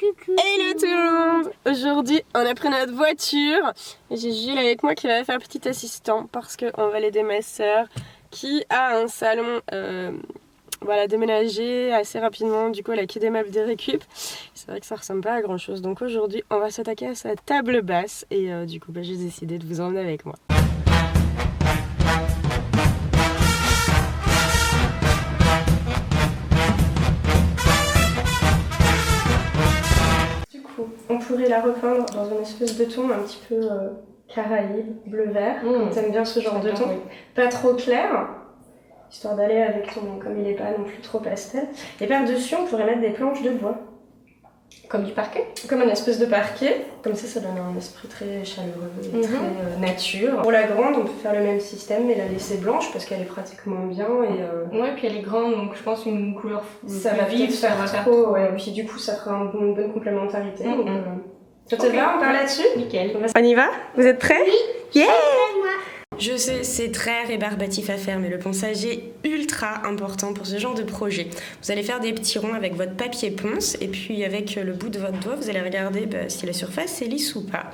Hello tout le monde. Aujourd'hui on a pris notre voiture et j'ai Jules avec moi qui va faire petit assistant parce qu'on va l'aider ma soeur qui a un salon déménager assez rapidement. Du coup elle a que des meubles de récup. C'est vrai que ça ressemble pas à grand chose, donc aujourd'hui on va s'attaquer à sa table basse et du coup j'ai décidé de vous emmener avec moi. On pourrait la repeindre dans une espèce de ton un petit peu caraïbe, bleu-vert, comme t'aimes bien ce genre de ton. Oui. Pas trop clair, histoire d'aller avec ton, comme il est pas non plus trop pastel. Et par-dessus, on pourrait mettre des planches de bois. Comme du parquet? Comme une espèce de parquet, comme ça donne un esprit très chaleureux et très nature. Pour la grande, on peut faire le même système mais la laisser blanche parce qu'elle est pratiquement bien. Ouais, puis elle est grande donc je pense une couleur ça va vivre, ça va faire trop. Ouais. Puis du coup, ça fera une bonne complémentarité. Ça te va, on part là-dessus? Nickel. On y va? Vous êtes prêts? Oui. Yeah! Moi. Je sais, c'est très rébarbatif à faire, mais le ponçage est ultra important pour ce genre de projet. Vous allez faire des petits ronds avec votre papier ponce, et puis avec le bout de votre doigt, vous allez regarder si la surface est lisse ou pas.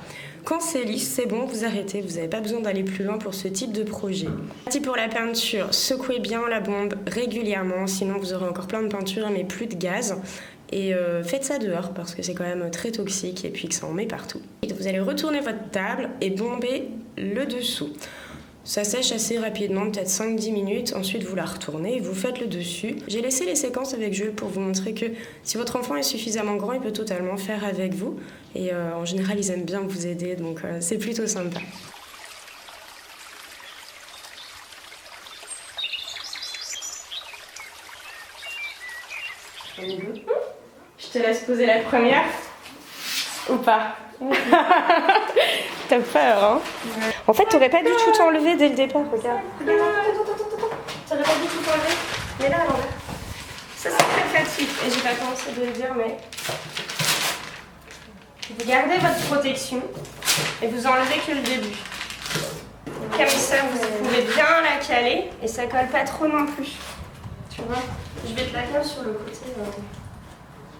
Quand c'est lisse, c'est bon, vous arrêtez, vous n'avez pas besoin d'aller plus loin pour ce type de projet. Parti pour la peinture, secouez bien la bombe régulièrement, sinon vous aurez encore plein de peinture mais plus de gaz. Et faites ça dehors parce que c'est quand même très toxique et puis que ça en met partout. Et vous allez retourner votre table et bomber le dessous. Ça sèche assez rapidement, peut-être 5-10 minutes. Ensuite, vous la retournez et vous faites le dessus. J'ai laissé les séquences avec Jules pour vous montrer que si votre enfant est suffisamment grand, il peut totalement faire avec vous. Et en général, ils aiment bien vous aider, donc c'est plutôt sympa. Je te laisse poser la première. Ou pas? T'as peur, hein? Ouais. En fait, t'aurais pas dû tout enlever dès le départ, regarde. Attends. T'aurais pas dû tout enlever. Mais là, à l'envers. Ça, c'est très facile. Et j'ai pas commencé de le dire, mais... Vous gardez votre protection et vous enlevez que le début. Comme ça, vous pouvez bien la caler et ça colle pas trop non plus. Tu vois? Je vais te la coller sur le côté.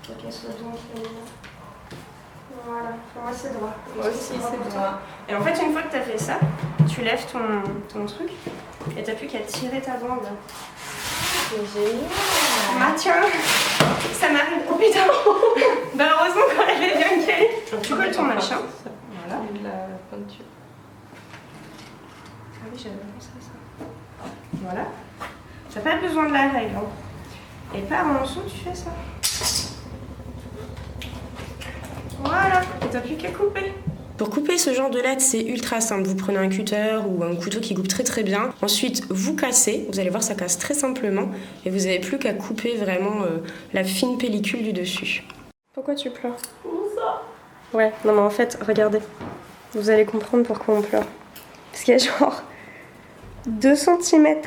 Pour qu'elle soit bien calée. Voilà, pour moi c'est droit. Moi aussi c'est droit. Et en fait, une fois que tu as fait ça, tu lèves ton truc et tu n'as plus qu'à tirer ta bande. C'est génial. Ah tiens, ça m'arrive. Oh putain. Bah heureusement quand elle est bien calée. Tu colles ton machin. Voilà, de la peinture. Ah oui, j'avais pensé à ça. Voilà. Tu n'as pas besoin de la règle. Hein. Et par en dessous, tu fais ça. Voilà, et t'as plus qu'à couper. Pour couper ce genre de latte, c'est ultra simple. Vous prenez un cutter ou un couteau qui coupe très très bien. Ensuite, vous cassez. Vous allez voir, ça casse très simplement. Et vous n'avez plus qu'à couper vraiment la fine pellicule du dessus. Pourquoi tu pleures? Comment ça? Ouais, non mais en fait, regardez. Vous allez comprendre pourquoi on pleure. Parce qu'il y a genre 2 cm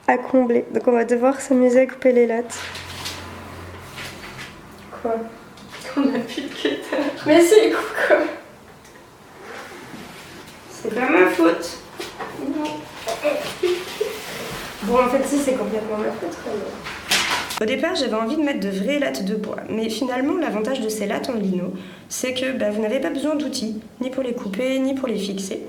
à combler. Donc on va devoir s'amuser à couper les lattes. Quoi? On a plus de cutter. Mais c'est coucou. C'est pas ma faute. Non. Bon, en fait, si, c'est complètement ma faute. Au départ, j'avais envie de mettre de vraies lattes de bois. Mais finalement, l'avantage de ces lattes en lino, c'est que vous n'avez pas besoin d'outils, ni pour les couper, ni pour les fixer.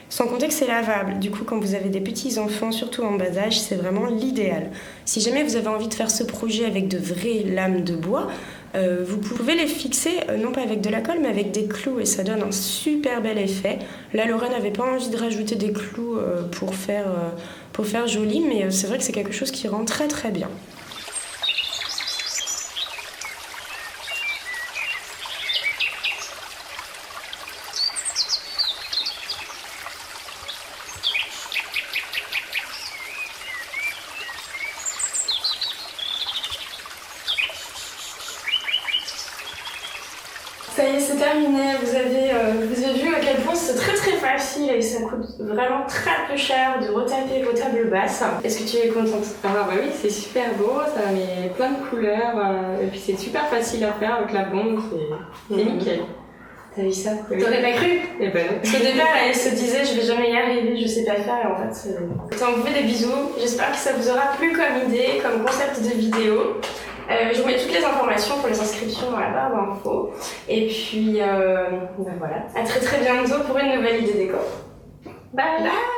Sans compter que c'est lavable. Du coup, quand vous avez des petits enfants, surtout en bas âge, c'est vraiment l'idéal. Si jamais vous avez envie de faire ce projet avec de vraies lames de bois, vous pouvez les fixer, non pas avec de la colle, mais avec des clous et ça donne un super bel effet. Là, Laura n'avait pas envie de rajouter des clous pour faire joli, mais c'est vrai que c'est quelque chose qui rend très très bien. Ça y est, c'est terminé. Vous avez vu à quel point c'est très très facile et ça coûte vraiment très peu cher de retaper vos tables basses. Est-ce que tu es contente? Ah bah oui, c'est super beau, ça met plein de couleurs et puis c'est super facile à faire avec la bombe, c'est nickel. T'as vu ça? Oui. T'aurais pas cru? Eh ben non. Au départ, elle se disait je vais jamais y arriver, je sais pas faire et en fait, je t'en fais des bisous. J'espère que ça vous aura plu comme idée, comme concept de vidéo. Je vous mets toutes les informations pour les inscriptions dans la barre d'infos. Et puis, voilà. À très très bientôt pour une nouvelle idée déco. Bye bye.